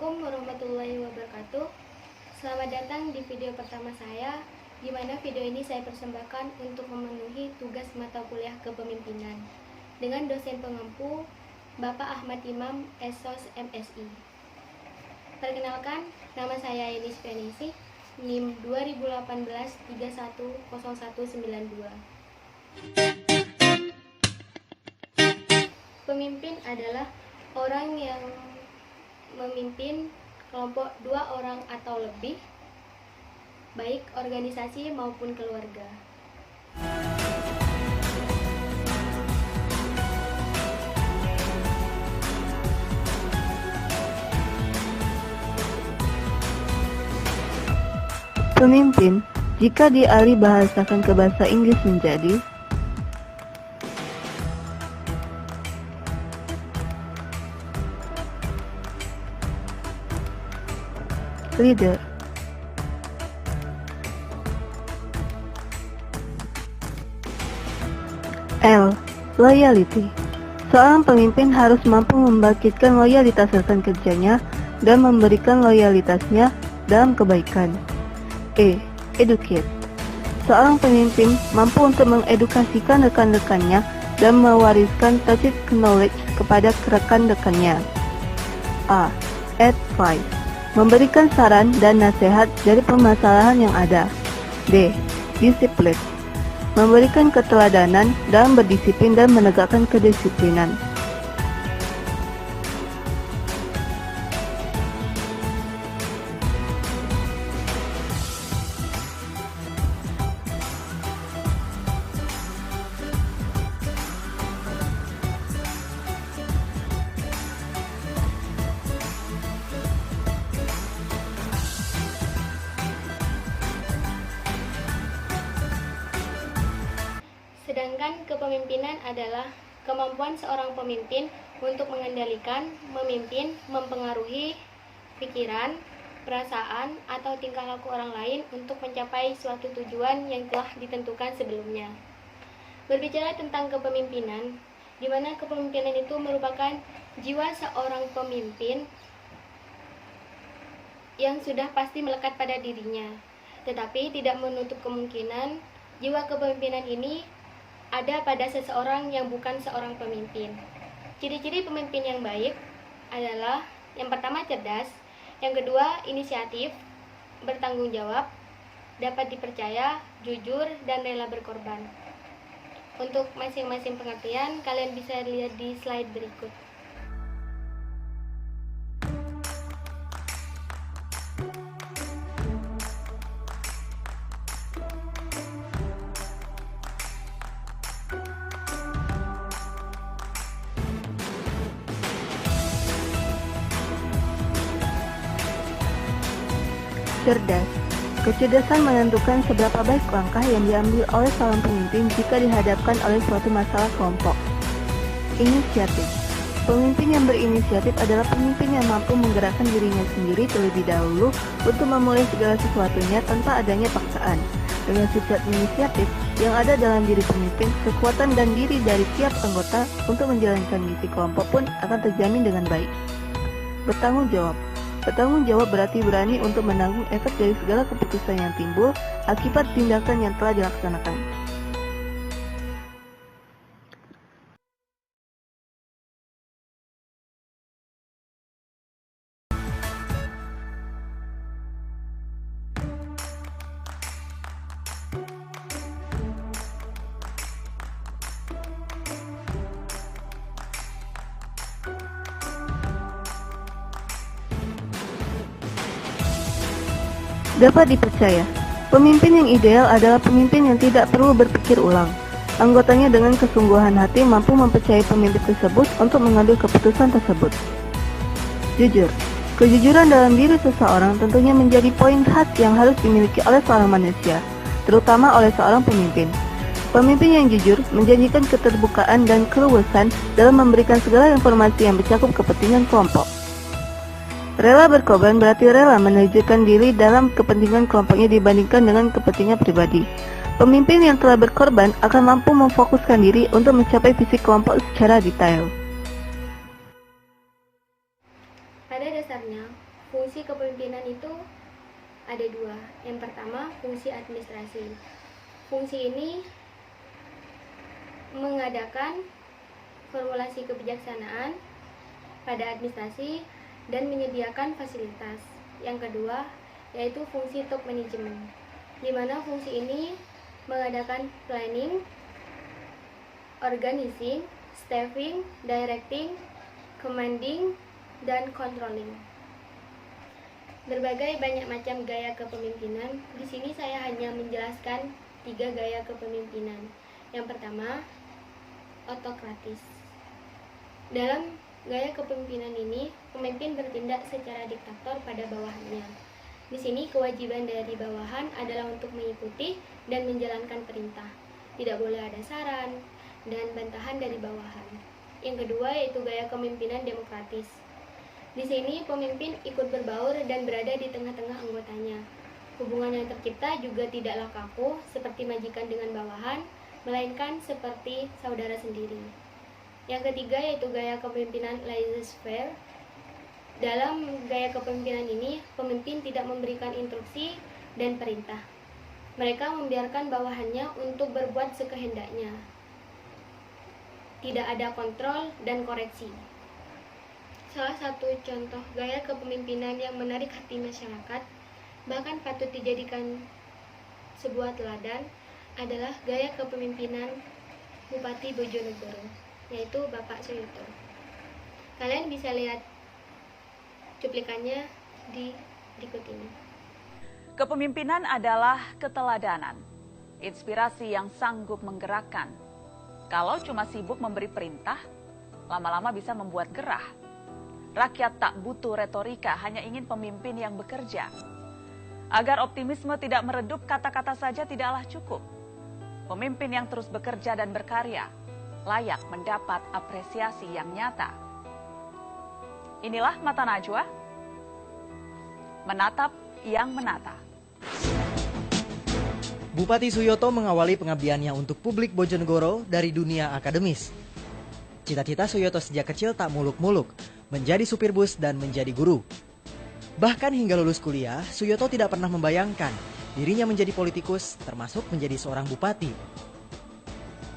Assalamualaikum warahmatullahi wabarakatuh. Selamat datang di video pertama saya, di mana video ini saya persembahkan untuk memenuhi tugas mata kuliah kepemimpinan dengan dosen pengampu Bapak Ahmad Imam, SOS MSI. Perkenalkan, nama saya Enis Penisi, NIM 2018-310192. Pemimpin adalah orang yang memimpin kelompok 2 orang atau lebih, baik organisasi maupun keluarga. Pemimpin, jika dialih bahasakan ke bahasa Inggris menjadi leader. L. Loyalty. Seorang pemimpin harus mampu membangkitkan loyalitas rekan kerjanya dan memberikan loyalitasnya dalam kebaikan. E. Educate. Seorang pemimpin mampu untuk mengedukasikan rekan-rekannya dan mewariskan tacit knowledge kepada rekan-rekannya. A. Advice. Memberikan saran dan nasihat dari permasalahan yang ada. D. Disiplin. Memberikan keteladanan dalam berdisiplin dan menegakkan kedisiplinan. Sedangkan kepemimpinan adalah kemampuan seorang pemimpin untuk mengendalikan, memimpin, mempengaruhi pikiran, perasaan, atau tingkah laku orang lain untuk mencapai suatu tujuan yang telah ditentukan sebelumnya. Berbicara tentang kepemimpinan, di mana kepemimpinan itu merupakan jiwa seorang pemimpin yang sudah pasti melekat pada dirinya, tetapi tidak menutup kemungkinan jiwa kepemimpinan ini ada pada seseorang yang bukan seorang pemimpin. Ciri-ciri pemimpin yang baik adalah yang pertama cerdas, yang kedua inisiatif, bertanggung jawab, dapat dipercaya, jujur, dan rela berkorban. Untuk masing-masing pengertian, kalian bisa lihat di slide berikut. Cerdas. Kecerdasan menentukan seberapa baik langkah yang diambil oleh seorang pemimpin jika dihadapkan oleh suatu masalah kelompok. Inisiatif. Pemimpin yang berinisiatif adalah pemimpin yang mampu menggerakkan dirinya sendiri terlebih dahulu untuk memulai segala sesuatunya tanpa adanya paksaan. Dengan sifat inisiatif yang ada dalam diri pemimpin, kekuatan dan diri dari tiap anggota untuk menjalankan misi kelompok pun akan terjamin dengan baik. Bertanggung jawab. Bertanggung jawab berarti berani untuk menanggung efek dari segala keputusan yang timbul akibat tindakan yang telah dilaksanakan. Dapat dipercaya, pemimpin yang ideal adalah pemimpin yang tidak perlu berpikir ulang. Anggotanya dengan kesungguhan hati mampu mempercayai pemimpin tersebut untuk mengambil keputusan tersebut. Jujur. Kejujuran dalam diri seseorang tentunya menjadi poin khas yang harus dimiliki oleh seorang manusia, terutama oleh seorang pemimpin. Pemimpin yang jujur menjanjikan keterbukaan dan keluasan dalam memberikan segala informasi yang mencakup kepentingan kelompok. Rela berkorban berarti rela menerjunkan diri dalam kepentingan kelompoknya dibandingkan dengan kepentingan pribadi. Pemimpin yang telah berkorban akan mampu memfokuskan diri untuk mencapai visi kelompok secara detail. Pada dasarnya, fungsi kepemimpinan itu ada dua. Yang pertama, fungsi administrasi. Fungsi ini mengadakan formulasi kebijaksanaan pada administrasi dan menyediakan fasilitas. Yang kedua, yaitu fungsi top management, di mana fungsi ini mengadakan planning, organizing, staffing, directing, commanding, dan controlling. Berbagai banyak macam gaya kepemimpinan. Di sini saya hanya menjelaskan 3 gaya kepemimpinan. Yang pertama, otokratis. Dalam gaya kepemimpinan ini, pemimpin bertindak secara diktator pada bawahannya. Di sini kewajiban dari bawahan adalah untuk mengikuti dan menjalankan perintah. Tidak boleh ada saran dan bantahan dari bawahan. Yang kedua yaitu gaya kepemimpinan demokratis. Di sini pemimpin ikut berbaur dan berada di tengah-tengah anggotanya. Hubungan yang tercipta juga tidaklah kaku seperti majikan dengan bawahan, melainkan seperti saudara sendiri. Yang ketiga yaitu gaya kepemimpinan laissez-faire. Dalam gaya kepemimpinan ini, pemimpin tidak memberikan instruksi dan perintah. Mereka membiarkan bawahannya untuk berbuat sekehendaknya. Tidak ada kontrol dan koreksi. Salah satu contoh gaya kepemimpinan yang menarik hati masyarakat, bahkan patut dijadikan sebuah teladan, adalah gaya kepemimpinan Bupati Bojonegoro, yaitu Bapak Suyoto. Kalian bisa lihat cuplikannya di berikut ini. Kepemimpinan adalah keteladanan, inspirasi yang sanggup menggerakkan. Kalau cuma sibuk memberi perintah, lama-lama bisa membuat gerah. Rakyat tak butuh retorika, hanya ingin pemimpin yang bekerja. Agar optimisme tidak meredup, kata-kata saja tidaklah cukup. Pemimpin yang terus bekerja dan berkarya layak mendapat apresiasi yang nyata. Inilah Mata Najwa, menatap yang menata. Bupati Suyoto mengawali pengabdiannya untuk publik Bojonegoro dari dunia akademis. Cita-cita Suyoto sejak kecil tak muluk-muluk, menjadi supir bus dan menjadi guru. Bahkan hingga lulus kuliah, Suyoto tidak pernah membayangkan dirinya menjadi politikus, termasuk menjadi seorang bupati.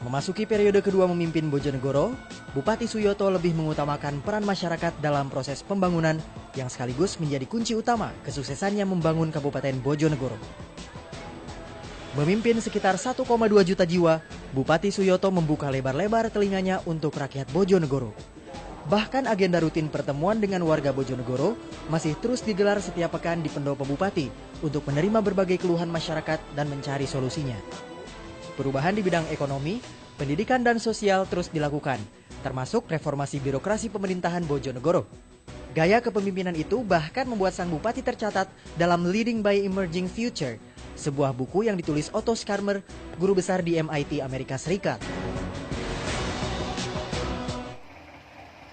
Memasuki periode kedua memimpin Bojonegoro, Bupati Suyoto lebih mengutamakan peran masyarakat dalam proses pembangunan yang sekaligus menjadi kunci utama kesuksesannya membangun Kabupaten Bojonegoro. Memimpin sekitar 1,2 juta jiwa, Bupati Suyoto membuka lebar-lebar telinganya untuk rakyat Bojonegoro. Bahkan agenda rutin pertemuan dengan warga Bojonegoro masih terus digelar setiap pekan di Pendopo Bupati untuk menerima berbagai keluhan masyarakat dan mencari solusinya. Perubahan di bidang ekonomi, pendidikan dan sosial terus dilakukan, termasuk reformasi birokrasi pemerintahan Bojonegoro. Gaya kepemimpinan itu bahkan membuat sang bupati tercatat dalam Leading by Emerging Future, sebuah buku yang ditulis Otto Scharmer, guru besar di MIT Amerika Serikat.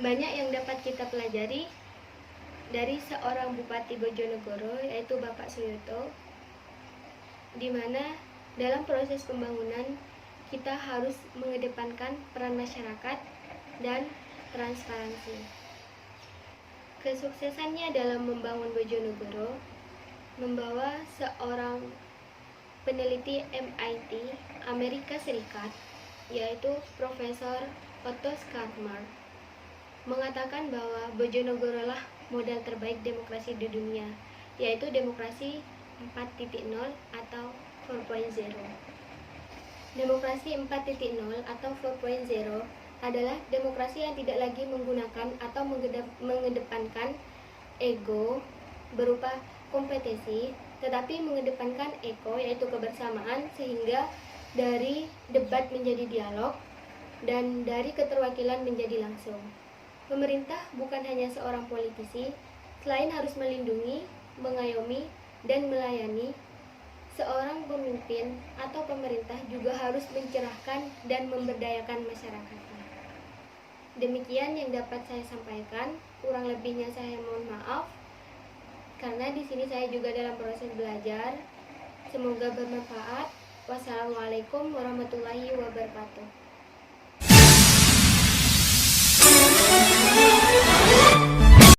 Banyak yang dapat kita pelajari dari seorang Bupati Bojonegoro, yaitu Bapak Suyoto, di mana dalam proses pembangunan kita harus mengedepankan peran masyarakat dan transparansi. Kesuksesannya dalam membangun Bojonegoro membawa seorang peneliti MIT Amerika Serikat, yaitu Profesor Otto Scharmer, mengatakan bahwa Bojonegoro lah model terbaik demokrasi di dunia, yaitu demokrasi 4.0 atau 4.0. Demokrasi 4.0 atau 4.0 adalah demokrasi yang tidak lagi menggunakan atau mengedepankan ego berupa kompetisi, tetapi mengedepankan eko, yaitu kebersamaan, sehingga dari debat menjadi dialog dan dari keterwakilan menjadi langsung. Pemerintah bukan hanya seorang politisi, selain harus melindungi, mengayomi, dan melayani, seorang pemimpin atau pemerintah juga harus mencerahkan dan memberdayakan masyarakatnya. Demikian yang dapat saya sampaikan, kurang lebihnya saya mohon maaf, karena di sini saya juga dalam proses belajar. Semoga bermanfaat. Wassalamualaikum warahmatullahi wabarakatuh.